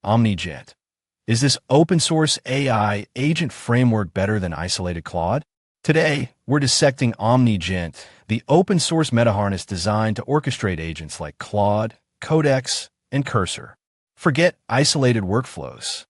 Omnigent. Is this open-source AI agent framework better than isolated Claude? Today, we're dissecting Omnigent, the open-source meta-harness designed to orchestrate agents like Claude, Codex, and Cursor. Forget isolated workflows.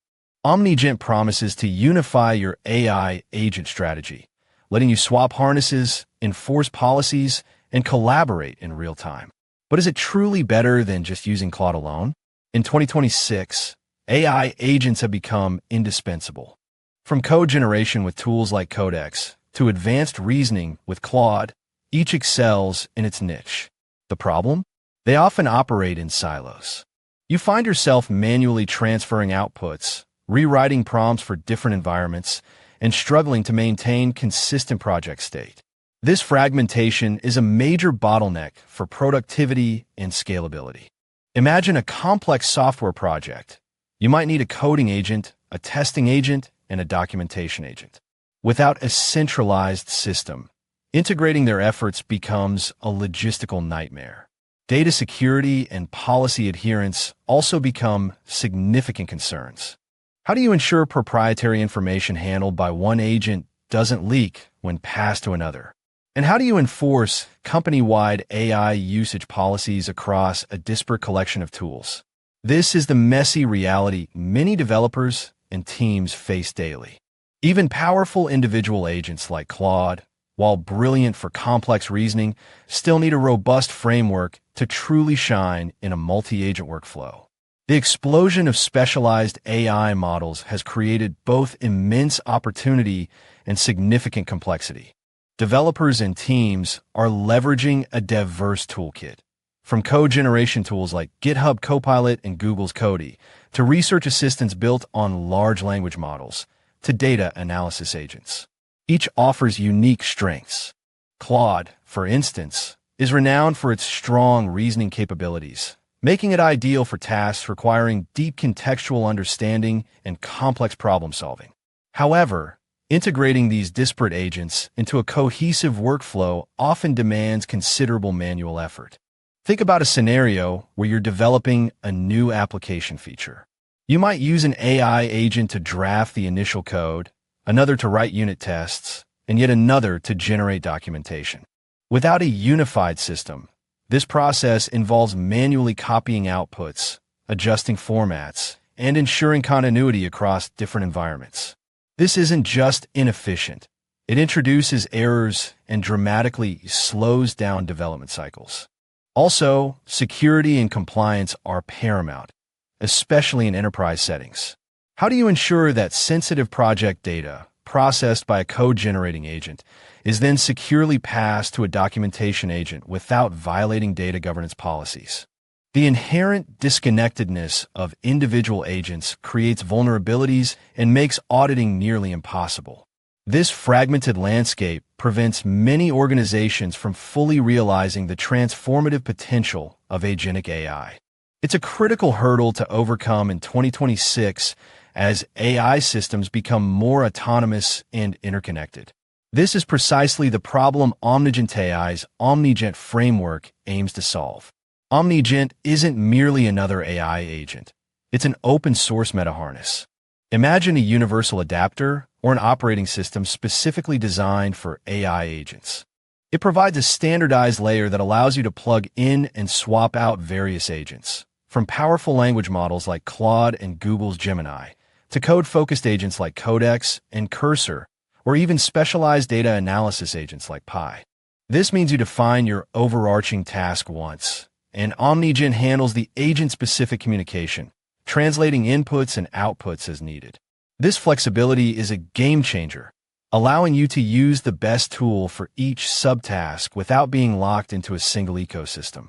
Omnigent promises to unify your AI agent strategy, letting you swap harnesses, enforce policies, and collaborate in real time. But is it truly better than just using Claude alone? In 2026, AI agents have become indispensable. From code generation with tools like Codex to advanced reasoning with Claude, each excels in its niche. The problem? They often operate in silos. You find yourself manually transferring outputs, rewriting prompts for different environments, and struggling to maintain consistent project state. This fragmentation is a major bottleneck for productivity and scalability. Imagine a complex software project. You might need a coding agent, a testing agent, and a documentation agent. Without a centralized system, integrating their efforts becomes a logistical nightmare. Data security and policy adherence also become significant concerns. How do you ensure proprietary information handled by one agent doesn't leak when passed to another? And how do you enforce company-wide AI usage policies across a disparate collection of tools? This is the messy reality many developers and teams face daily. Even powerful individual agents like Claude, while brilliant for complex reasoning, still need a robust framework to truly shine in a multi-agent workflow. The explosion of specialized AI models has created both immense opportunity and significant complexity. Developers and teams are leveraging a diverse toolkit, from code generation tools like GitHub Copilot and Google's Cody, to research assistants built on large language models, to data analysis agents. Each offers unique strengths. Claude, for instance, is renowned for its strong reasoning capabilities, making it ideal for tasks requiring deep contextual understanding and complex problem-solving. However, integrating these disparate agents into a cohesive workflow often demands considerable manual effort. Think about a scenario where you're developing a new application feature. You might use an AI agent to draft the initial code, another to write unit tests, and yet another to generate documentation. Without a unified system, this process involves manually copying outputs, adjusting formats, and ensuring continuity across different environments. This isn't just inefficient. It introduces errors and dramatically slows down development cycles. Also, security and compliance are paramount, especially in enterprise settings. How do you ensure that sensitive project data, processed by a code-generating agent, is then securely passed to a documentation agent without violating data governance policies? The inherent disconnectedness of individual agents creates vulnerabilities and makes auditing nearly impossible. This fragmented landscape prevents many organizations from fully realizing the transformative potential of agentic AI. It's a critical hurdle to overcome in 2026 as AI systems become more autonomous and interconnected. This is precisely the problem Omnigent AI's Omnigent framework aims to solve. Omnigent isn't merely another AI agent. It's an open-source meta-harness. Imagine a universal adapter or an operating system specifically designed for AI agents. It provides a standardized layer that allows you to plug in and swap out various agents, from powerful language models like Claude and Google's Gemini, to code-focused agents like Codex and Cursor, or even specialized data analysis agents like Pi. This means you define your overarching task once, and Omnigent handles the agent-specific communication, translating inputs and outputs as needed. This flexibility is a game-changer, allowing you to use the best tool for each subtask without being locked into a single ecosystem.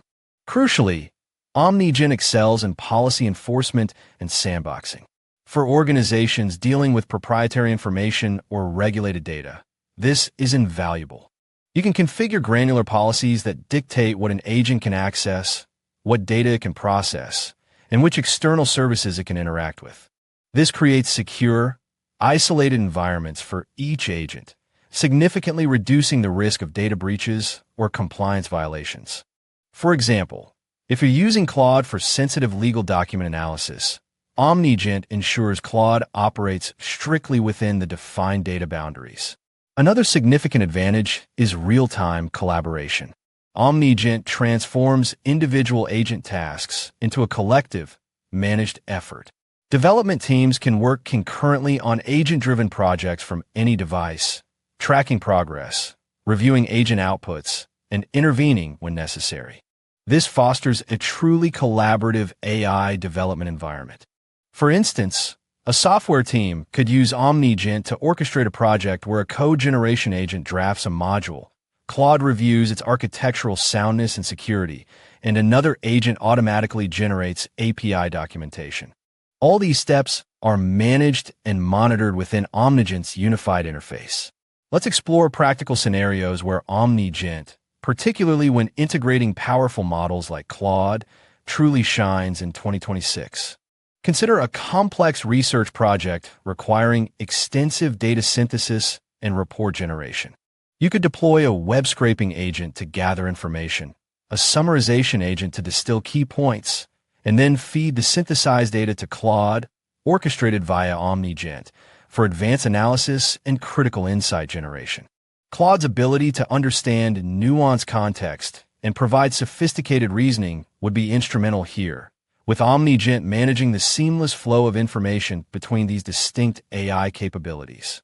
Crucially, Omnigent excels in policy enforcement and sandboxing. For organizations dealing with proprietary information or regulated data, this is invaluable. You can configure granular policies that dictate what an agent can access, what data it can process, and which external services it can interact with. This creates secure, isolated environments for each agent, significantly reducing the risk of data breaches or compliance violations. For example, if you're using Claude for sensitive legal document analysis, Omnigent ensures Claude operates strictly within the defined data boundaries. Another significant advantage is real-time collaboration. Omnigent transforms individual agent tasks into a collective, managed effort. Development teams can work concurrently on agent-driven projects from any device, tracking progress, reviewing agent outputs, and intervening when necessary. This fosters a truly collaborative AI development environment. For instance, a software team could use Omnigent to orchestrate a project where a code generation agent drafts a module, Claude reviews its architectural soundness and security, and another agent automatically generates API documentation. All these steps are managed and monitored within Omnigent's unified interface. Let's explore practical scenarios where Omnigent, particularly when integrating powerful models like Claude, truly shines in 2026. Consider a complex research project requiring extensive data synthesis and report generation. You could deploy a web scraping agent to gather information, a summarization agent to distill key points, and then feed the synthesized data to Claude, orchestrated via Omnigent, for advanced analysis and critical insight generation. Claude's ability to understand nuanced context and provide sophisticated reasoning would be instrumental here, with Omnigent managing the seamless flow of information between these distinct AI capabilities.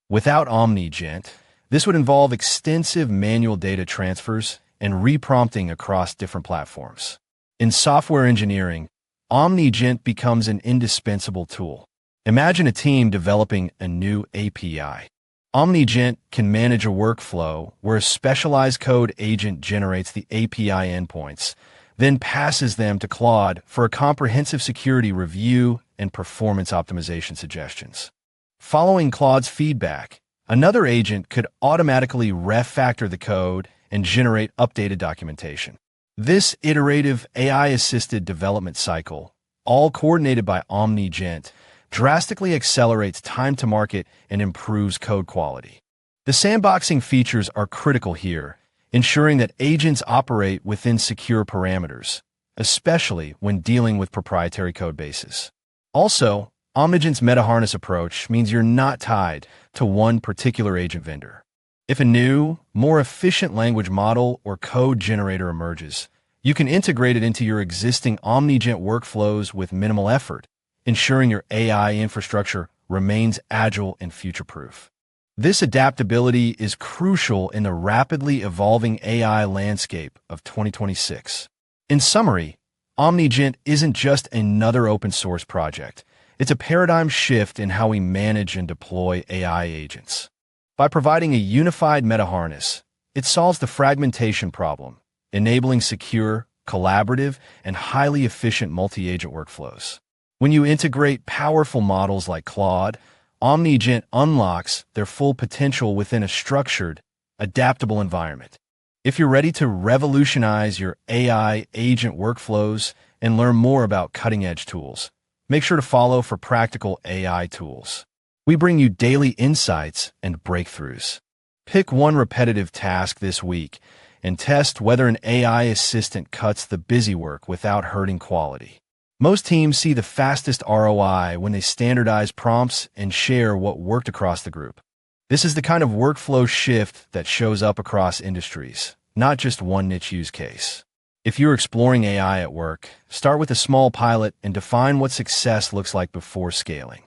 Without Omnigent, this would involve extensive manual data transfers and reprompting across different platforms. In software engineering, Omnigent becomes an indispensable tool. Imagine a team developing a new API. Omnigent can manage a workflow where a specialized code agent generates the API endpoints, then passes them to Claude for a comprehensive security review and performance optimization suggestions. Following Claude's feedback, another agent could automatically refactor the code and generate updated documentation. This iterative AI-assisted development cycle, all coordinated by Omnigent, drastically accelerates time to market and improves code quality. The sandboxing features are critical here, ensuring that agents operate within secure parameters, especially when dealing with proprietary code bases. Also, Omnigent's meta-harness approach means you're not tied to one particular agent vendor. If a new, more efficient language model or code generator emerges, you can integrate it into your existing Omnigent workflows with minimal effort, ensuring your AI infrastructure remains agile and future-proof. This adaptability is crucial in the rapidly evolving AI landscape of 2026. In summary, Omnigent isn't just another open-source project. It's a paradigm shift in how we manage and deploy AI agents. By providing a unified meta-harness, it solves the fragmentation problem, enabling secure, collaborative, and highly efficient multi-agent workflows. When you integrate powerful models like Claude, Omnigent unlocks their full potential within a structured, adaptable environment. If you're ready to revolutionize your AI agent workflows and learn more about cutting-edge tools, make sure to follow for practical AI tools. We bring you daily insights and breakthroughs. Pick one repetitive task this week and test whether an AI assistant cuts the busy work without hurting quality. Most teams see the fastest ROI when they standardize prompts and share what worked across the group. This is the kind of workflow shift that shows up across industries, not just one niche use case. If you're exploring AI at work, start with a small pilot and define what success looks like before scaling.